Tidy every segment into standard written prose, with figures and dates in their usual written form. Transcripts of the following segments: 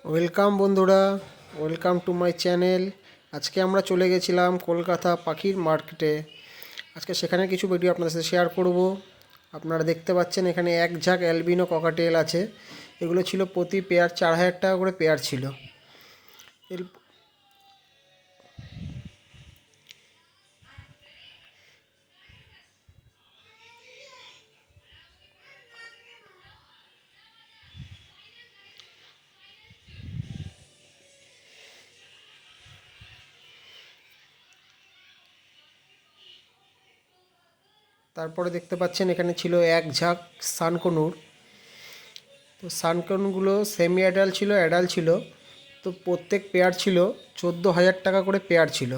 Welcome বন্ধুরা, welcome to my channel. আজকে আমরা চলে গেছিলাম কলকাতা পাখির মার্কেটে। আজকে সেখানে কিছু ভিডিও আপনাদের সাথে শেয়ার করব। আপনারা দেখতে পাচ্ছেন এখানে এক ঝাঁক অ্যালবিনো ককাটেল আছে। এগুলো ছিল প্রতি পেয়ার 4,000 টাকা করে পেয়ার ছিল। এর তারপরে দেখতে পাচ্ছেন এখানে ছিল এক ঝাঁক সানকনুর। তো সানকনুরগুলো সেমি অ্যাডাল্ট ছিল, অ্যাডাল্ট ছিল। তো প্রত্যেক পেয়ার ছিল 14,000 টাকা করে পেয়ার ছিল।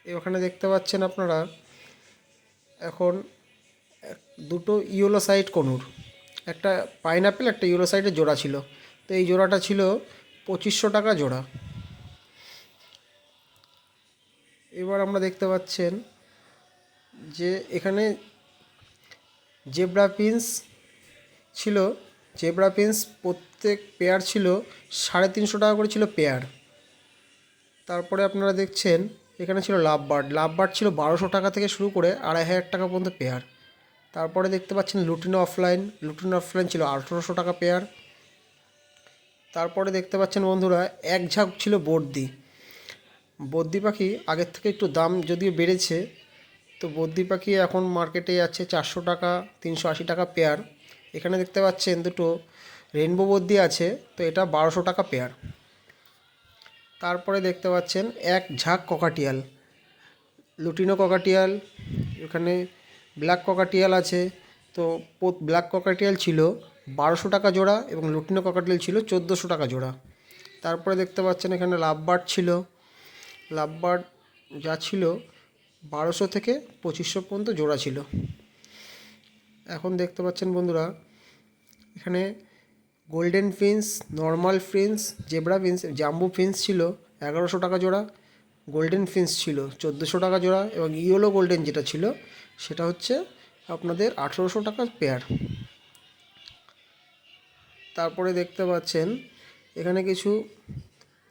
ওখানে দেখতে পাচ্ছেন আপনারা এখন দুটো ইয়েলো সাইড কনুর, একটা পাইনাপেল একটা ইয়েলো সাইডের জোড়া ছিল। তো এই জোড়াটা ছিল 2500 টাকা জোড়া। এবার আমরা দেখতে পাচ্ছেন যে এখানে জেব্রা প্রিন্স ছিল। জেব্রা প্রিন্স প্রত্যেক পেয়ার ছিল 350 টাকা করে ছিল পেয়ার। তারপরে আপনারা দেখছেন এখানে ছিল লাভবার্ড। লাভবার্ড ছিল 1200 টাকা থেকে শুরু করে 2,500 টাকা পর্যন্ত পেয়ার। তারপরে দেখতে পাচ্ছেন লুটিনো অফলাইন। লুটিনো অফলাইন ছিল 1800 টাকা পেয়ার। তারপরে দেখতে পাচ্ছেন বন্ধুরা এক ঝাঁক ছিল বর্দি। বদ্রি পাখি আগের থেকে একটু দাম যদিও বেড়েছে। তো বদ্রি পাখি এখন মার্কেটে আছে 400 টাকা 380 টাকা পেয়ার। এখানে দেখতে পাচ্ছেন দুটো রেনবো বদ্রি আছে, তো এটা 1200 টাকা পেয়ার। তারপরে দেখতে পাচ্ছেন এক ঝাঁক ককাটিয়াল, লুটিনো ককাটিয়াল, এখানে ব্ল্যাক ককাটিয়াল আছে। তো ব্ল্যাক ককাটিয়াল ছিল 1200 টাকা জোড়া এবং লুটিনো ককাটিয়াল ছিল 1400 টাকা জোড়া। তারপরে দেখতে পাচ্ছেন এখানে লাভবার্ড ছিল। লাভবার্ড যা ছিল 1200 থেকে 2500 পর্যন্ত জোড়া ছিল। এখন দেখতে পাচ্ছেন বন্ধুরা এখানে গোল্ডেন ফিন্স, নর্মাল ফিন্স, জেব্রা ফিন্স, জাম্বো ফিন্স ছিল 1100 টাকা জোড়া। গোল্ডেন ফিন্স ছিল 1400 টাকা জোড়া এবং ইয়েলো গোল্ডেন যেটা ছিল সেটা হচ্ছে আপনাদের 1800 টাকা পেয়ার। তারপরে দেখতে পাচ্ছেন এখানে কিছু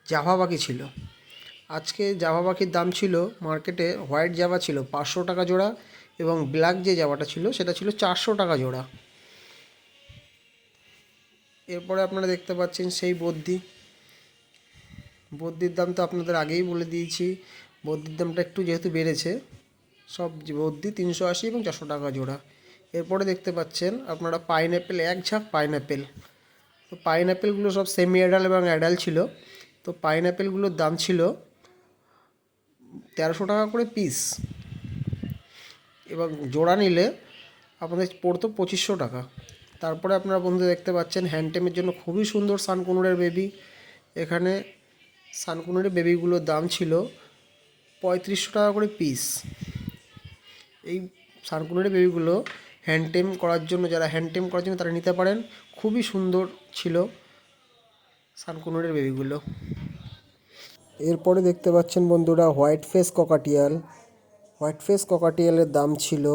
জাভা পাখি ছিল। আজকে জাভা পাখির দাম ছিল মার্কেটে, হোয়াইট জাভা ছিল 500 টাকা জোড়া এবং ব্ল্যাক যে জাভাটা ছিল সেটা ছিল 400 টাকা জোড়া। এরপরে আপনারা দেখতে পাচ্ছেন সেই বদ্রির দাম তো আপনাদের আগেই বলে দিয়েছি। বদ্রির দামটা একটু যেহেতু বেড়েছে, সব বদ্রি 380 এবং 400 টাকা জোড়া। এরপরে দেখতে পাচ্ছেন আপনারা পাইনঅ্যাপেল, এক ঝাঁক পাইনঅ্যাপেল। তো পাইনঅ্যাপেলগুলো সব সেমি অ্যাডাল্ট এবং অ্যাডাল্ট ছিল। তো পাইনঅ্যাপেলগুলোর দাম ছিল 1300 টাকা করে পিস এবং জোড়া নিলে আপনাদের পড়তো 2500 টাকা। তারপরে আপনারা বন্ধু দেখতে পাচ্ছেন হ্যান্ডটেমের জন্য খুবই সুন্দর সানকুনুরের বেবি। এখানে সানকুনুরের বেবিগুলোর দাম ছিল 3500 টাকা করে পিস। এই সানকুনুরের বেবিগুলো হ্যান্ডটেম করার জন্য, যারা হ্যান্ডটেম করার জন্য তারা নিতে পারেন। খুবই সুন্দর ছিল সানকুনুরের বেবিগুলো। এরপরে দেখতে পাচ্ছেন বন্ধুরা হোয়াইট ফেস ককাটিয়াল। হোয়াইট ফেস ককাটিয়ালের দাম ছিল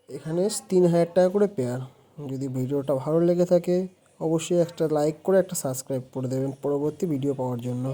এখানে 3,000 টাকা করে পেয়ার। যদি ভিডিওটা ভালো লেগে থাকে অবশ্যই একটা লাইক করে একটা সাবস্ক্রাইব করে দেবেন পরবর্তী ভিডিও পাওয়ার জন্য।